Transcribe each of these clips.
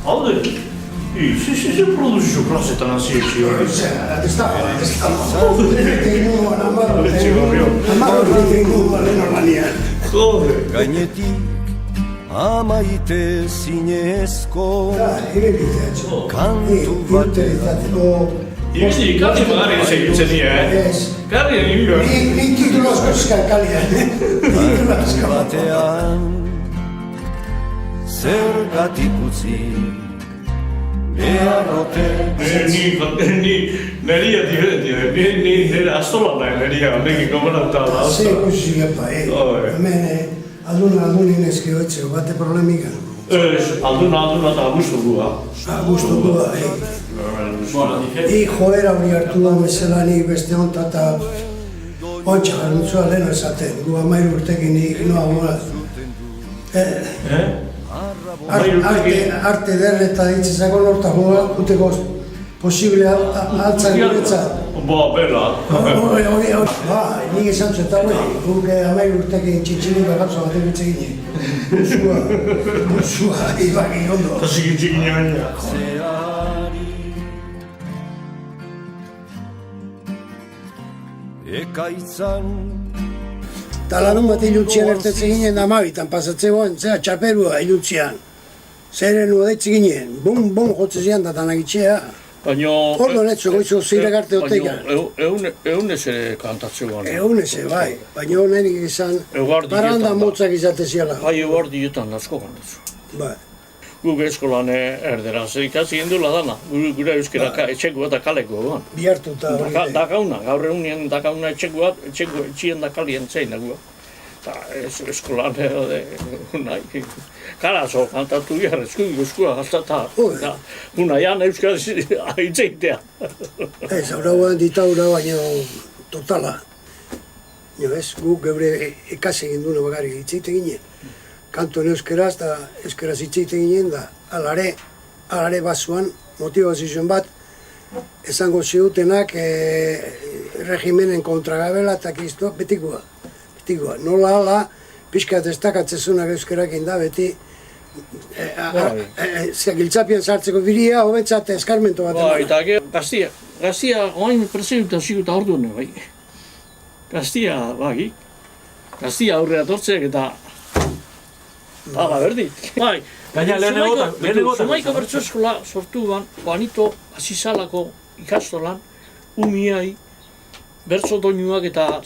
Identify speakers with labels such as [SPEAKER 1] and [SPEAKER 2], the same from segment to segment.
[SPEAKER 1] Aldı. İyi, siz produzici klasetan asiyeçi.
[SPEAKER 2] Gainetik amaite zinezko kantu batean.
[SPEAKER 1] İkisi kardi magari segitzen dira, Kardi nire.
[SPEAKER 3] Nik titulo asko eskakalian.
[SPEAKER 2] Batean zergatik utzi behar ote
[SPEAKER 1] Ni neria diferentia, ni nire astola da neria, honekin komunata da.
[SPEAKER 3] Ze ikusi gepa, hemen aldunin ezkioetxeo, bate problemikan.
[SPEAKER 1] Alduna eta abuztukua.
[SPEAKER 3] Guztuko, I joera hori hartu da mesela nik beste honta eta ontsa garrantzua leheno esaten, gu 13 urtekin nik noa gora. Arte derreta ditzezako norta juteko posible altzak guretzat.
[SPEAKER 1] Ba, bela.
[SPEAKER 3] Nik esan zu eta hori, guk 13 urtekin txintxinin begatzo batek bitzekin. Busua, ibaki ondo.
[SPEAKER 1] Eta zikintzik gaina.
[SPEAKER 2] ekaitzan
[SPEAKER 3] Eta larun bat iluntzian ertetzen ginen da Amabitan pasatzegoen, zera txaperua iluntzian. Zeren udaitzi ginen, bum jotze zian da tanagitxea.
[SPEAKER 1] Baina...
[SPEAKER 3] Ordo netzo goizu ziregarte otekan.
[SPEAKER 1] Eunez ere kantatzeuan.
[SPEAKER 3] Eunez, bai. Baina nenik izan, baranda motzak izate ziala.
[SPEAKER 1] Bai, eguardi jutan asko kantatzu.
[SPEAKER 3] Bai.
[SPEAKER 1] Guk eskolan erderaz ikasi gendula dana. Gure euskera etxeko eta kaleko.
[SPEAKER 3] Bihartuta hori.
[SPEAKER 1] Dakauna, gaur egunien dakauna etxien da kalien zein dagoa. Eta eskolan nahi. Karazo kantatu behar eskua gaztata. Unaian euskara hitzeitea.
[SPEAKER 3] Ez, aurauan ditaura baina totala. Ez, guk geure ikasi genduna bakarrik hitzeite ginen. Kantoen euskeraz eta euskeraz hitzeite ginen da alare bazuan motivazioen bat esango ziutenak regimenen kontragabela eta kisto betikoa. Nola ala pixka destakatzezunak euskerakin da beti giltzapian sartzeko biria hobetzat eskarmento bat emana.
[SPEAKER 1] Eta Gaztia oain preseuta ziguta orduan bai. Gaztia aurrera tortzeak eta Hala, berdi. Bai,
[SPEAKER 4] gaina lehenengo
[SPEAKER 1] Zumaiko bertso eskola sortu ban, Juanito Azizalako ikastolan, umiai, bertso doinuak eta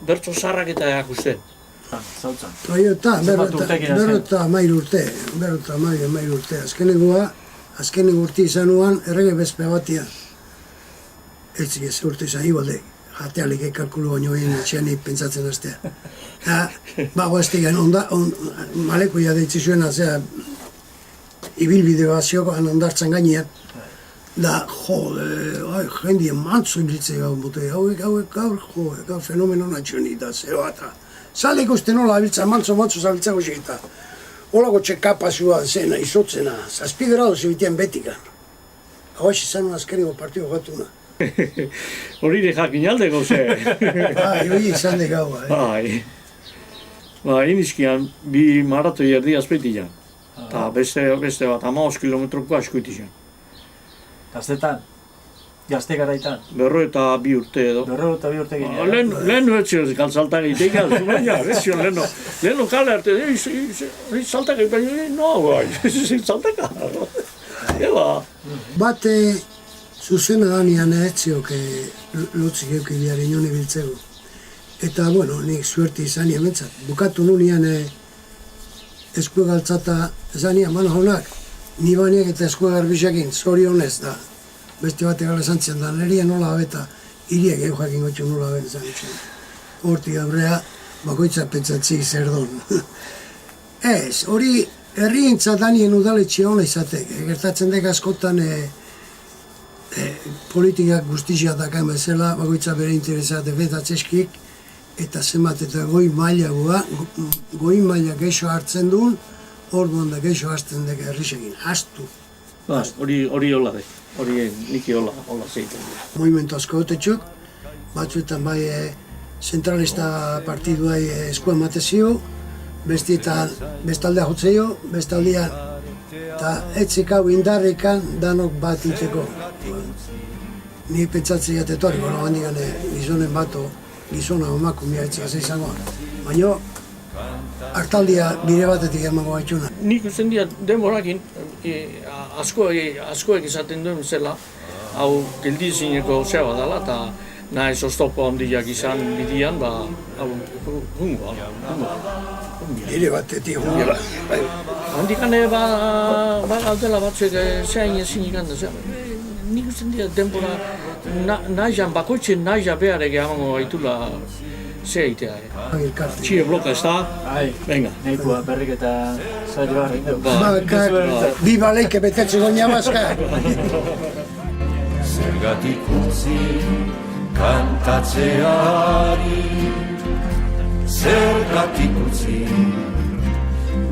[SPEAKER 1] bertso zarrak eta erakusten.
[SPEAKER 4] Zautzen.
[SPEAKER 3] Eta, berrota amairu urte. Azkenengo urte izan nuan, errege bezpe batia. Etzik ez urte izan, ibalde. Jatealik kalkulu baino egin etxean pentsatzen hastea. Bago ez tegan, malekoia deitzi zuen, ibilbide bat ziokoan ondartzen gainean. Da, jendien mantzu ibiltzea gau bote, gaur fenomeno natxoni da, zero eta. Zale ikusten nola abiltza, mantzu zabiltzako segita. Olako txekapazioa zena, izotzena, 7 grado zibitean betikan. Hau izan azkeneko partio gatuna.
[SPEAKER 1] Hori de jakin aldeko ze.
[SPEAKER 3] Hori izan de gau,
[SPEAKER 1] inizkian, bi maratoi erdi azpeitian. Eta beste bat, 15 kilometroko askuitian.
[SPEAKER 4] Gaztetan? Gazte garaitan?
[SPEAKER 1] 42 urte edo.
[SPEAKER 4] 42 urte ginen.
[SPEAKER 1] Lehen nuetzio galtzaltak egitea, baina, ezio leheno kale arte, saltak egitea, no, saltaka. Eba.
[SPEAKER 3] Bate zuzena danean etzioak lotzik eukidearen inon ebiltzego. Eta, bueno, nik suerte izan ementzat. Bukatu nunean eskue galtzata zanian, mano jaunak, ni baniak eta eskue garbisakin, zorionez da. Beste batek gala zantzian da, nirien nola abeta, iriek egu jakin gotxo nola abeta zantzian. Hortik aurrea, bakoitza pentsatzik zer don. Ez, hori herrientzat danien udaletxea hona izatek. Gertatzen dek askotan politikak guztizia dakan bezala, bakoitza bere interesa defendatzeskik, eta zenbat eta goi maila geixo hartzen duen, orduan da geixo hartzen dek herrisekin, hastu.
[SPEAKER 1] Hori hola de, hori niki hola zeiten dira.
[SPEAKER 3] Movimentu asko gotetxuk, batzuetan bai zentralista partiduai eskua matezio, bestaldea jotzeio, bestaldean, eta eta etzik hau indarrikan danok bat iteko. Ni pentsatzea etorri, handik gizonen bato, gizona emakumea etxea izango. Baina, hartaldia bide batetik emango gaitxuna.
[SPEAKER 1] Nik usten dira denborakin, askoek izaten duen zela, hau geldizineko zea badala, eta nahez oztopo handiak izan bidian, hau hungo.
[SPEAKER 3] Bide batetik hungo.
[SPEAKER 1] Handikane aldela batzuek zehain ezin ikan da, nik usten dira denbora nahian, bakoitzen nahian beharek emango gaitula zea itea. Txie bloka ez da? Venga.
[SPEAKER 4] Neikua berrik eta saioa egin
[SPEAKER 3] Biba leike betetze goña bazka.
[SPEAKER 2] Zergatik utzi kantatzeari, zergatik utzi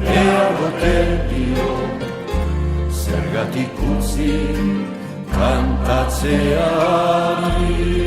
[SPEAKER 2] behar ote dio, zergatik utzi kantatzeari.